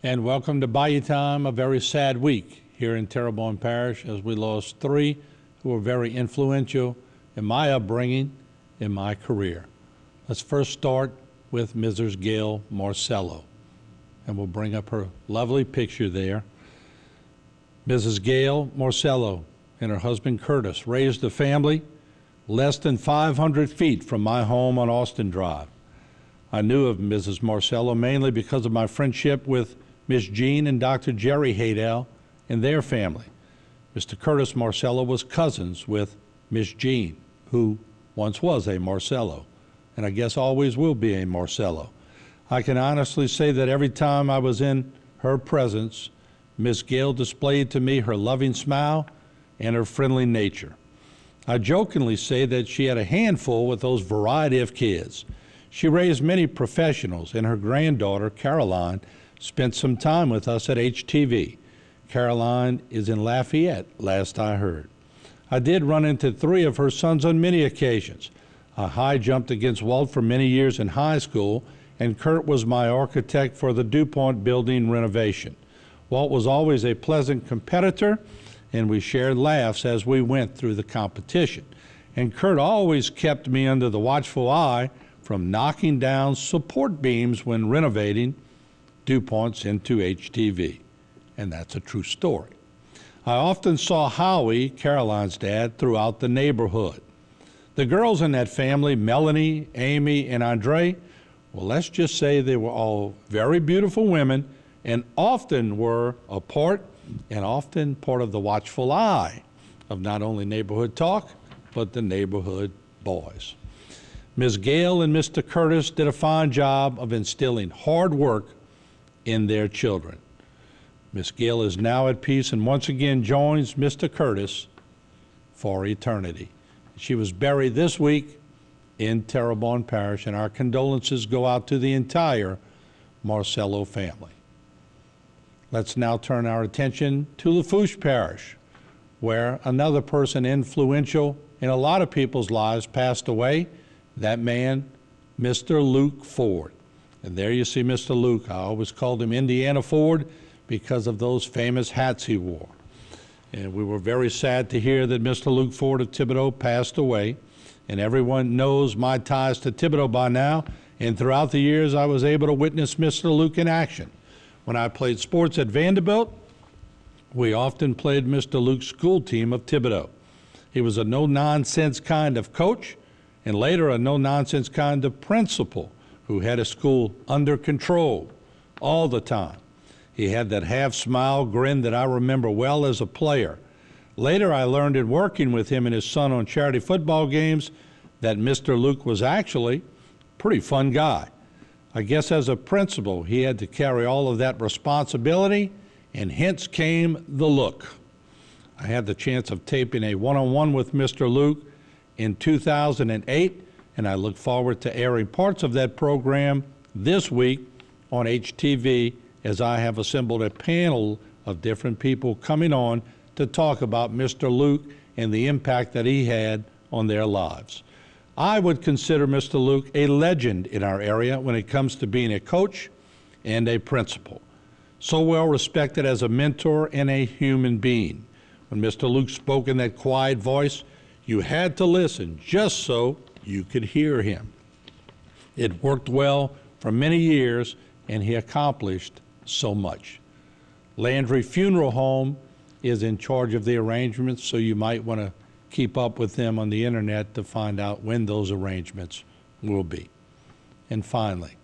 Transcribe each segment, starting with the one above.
And welcome to Bayou Time, a very sad week here in Terrebonne Parish as we lost three who were very influential in my upbringing, in my career. Let's first start with Mrs. Gayle Marcello, and we'll bring up her lovely picture there. Mrs. Gayle Marcello and her husband Curtis raised a family less than 500 feet from my home on Austin Drive. I knew of Mrs. Marcello mainly because of my friendship with Miss Jean and Dr. Jerry Haydel and their family. Mr. Curtis Marcello was cousins with Miss Jean, who once was a Marcello, and I guess always will be a Marcello. I can honestly say that every time I was in her presence, Miss Gayle displayed to me her loving smile and her friendly nature. I jokingly say that she had a handful with those variety of kids. She raised many professionals, and her granddaughter, Caroline, spent some time with us at HTV. Caroline is in Lafayette, last I heard. I did run into three of her sons on many occasions. I high jumped against Walt for many years in high school, and Kurt was my architect for the DuPont building renovation. Walt was always a pleasant competitor, and we shared laughs as we went through the competition. And Kurt always kept me under the watchful eye from knocking down support beams when renovating DuPonts into HTV, and that's a true story. I often saw Howie, Caroline's dad, throughout the neighborhood. The girls in that family, Melanie, Amy, and Andre, well, let's just say they were all very beautiful women and often were a part and often part of the watchful eye of not only neighborhood talk, but the neighborhood boys. Ms. Gayle and Mr. Curtis did a fine job of instilling hard work in their children. Miss Gayle is now at peace and once again joins Mr. Curtis for eternity. She was buried this week in Terrebonne Parish, and our condolences go out to the entire Marcello family. Let's now turn our attention to Lafourche Parish, where another person influential in a lot of people's lives passed away. That man, Mr. Luke Ford. And there you see Mr. Luke. I always called him Indiana Ford because of those famous hats he wore. And we were very sad to hear that Mr. Luke Ford of Thibodaux passed away. And everyone knows my ties to Thibodaux by now. And throughout the years, I was able to witness Mr. Luke in action. When I played sports at Vanderbilt, we often played Mr. Luke's school team of Thibodaux. He was a no-nonsense kind of coach, and later a no-nonsense kind of principal who had a school under control all the time. He had that half-smile grin that I remember well as a player. Later, I learned in working with him and his son on charity football games that Mr. Luke was actually a pretty fun guy. I guess as a principal, he had to carry all of that responsibility, and hence came the look. I had the chance of taping a one-on-one with Mr. Luke in 2008, and I look forward to airing parts of that program this week on HTV as I have assembled a panel of different people coming on to talk about Mr. Luke and the impact that he had on their lives. I would consider Mr. Luke a legend in our area when it comes to being a coach and a principal. So well respected as a mentor and a human being. When Mr. Luke spoke in that quiet voice, you had to listen just so you could hear him. It worked well for many years, and he accomplished so much. Landry Funeral Home is in charge of the arrangements, so you might want to keep up with them on the internet to find out when those arrangements will be. And finally,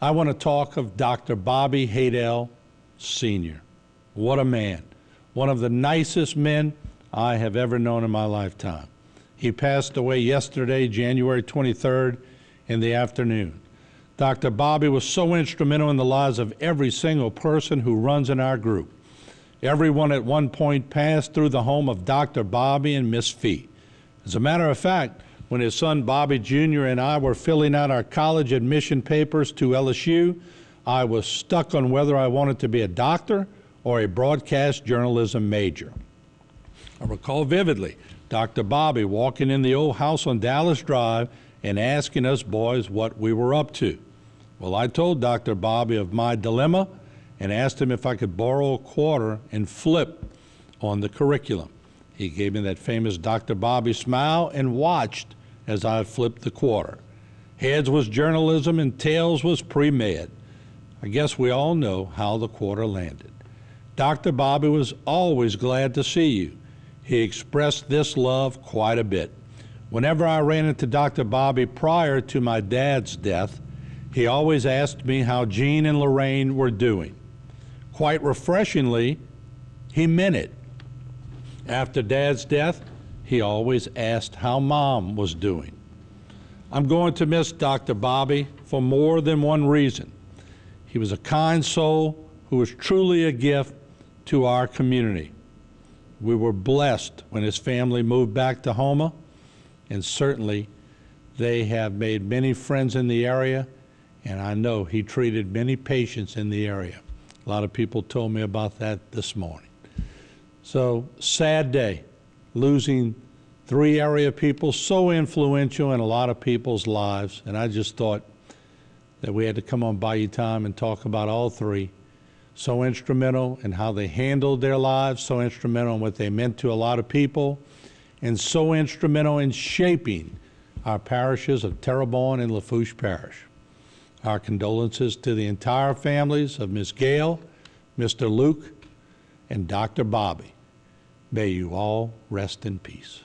I want to talk of Dr. Bobby Haydel, Sr. What a man. One of the nicest men I have ever known in my lifetime. He passed away yesterday, January 23rd, in the afternoon. Dr. Bobby was so instrumental in the lives of every single person who runs in our group. Everyone at one point passed through the home of Dr. Bobby and Miss Fee. As a matter of fact, when his son Bobby Jr. and I were filling out our college admission papers to LSU, I was stuck on whether I wanted to be a doctor or a broadcast journalism major. I recall vividly Dr. Bobby walking in the old house on Dallas Drive and asking us boys what we were up to. Well, I told Dr. Bobby of my dilemma, and asked him if I could borrow a quarter and flip on the curriculum. He gave me that famous Dr. Bobby smile and watched as I flipped the quarter. Heads was journalism and tails was pre-med. I guess we all know how the quarter landed. Dr. Bobby was always glad to see you. He expressed this love quite a bit. Whenever I ran into Dr. Bobby prior to my dad's death, he always asked me how Jean and Lorraine were doing. Quite refreshingly, he meant it. After Dad's death, he always asked how Mom was doing. I'm going to miss Dr. Bobby for more than one reason. He was a kind soul who was truly a gift to our community. We were blessed when his family moved back to Houma, and certainly they have made many friends in the area, and I know he treated many patients in the area. A lot of people told me about that this morning. So, sad day, losing 3 area people so influential in a lot of people's lives, and I just thought that we had to come on Bayou Time and talk about all 3. So instrumental in how they handled their lives, so instrumental in what they meant to a lot of people, and so instrumental in shaping our parishes of Terrebonne and Lafourche Parish. Our condolences to the entire families of Miss Gayle, Mr. Luke, and Dr. Bobby. May you all rest in peace.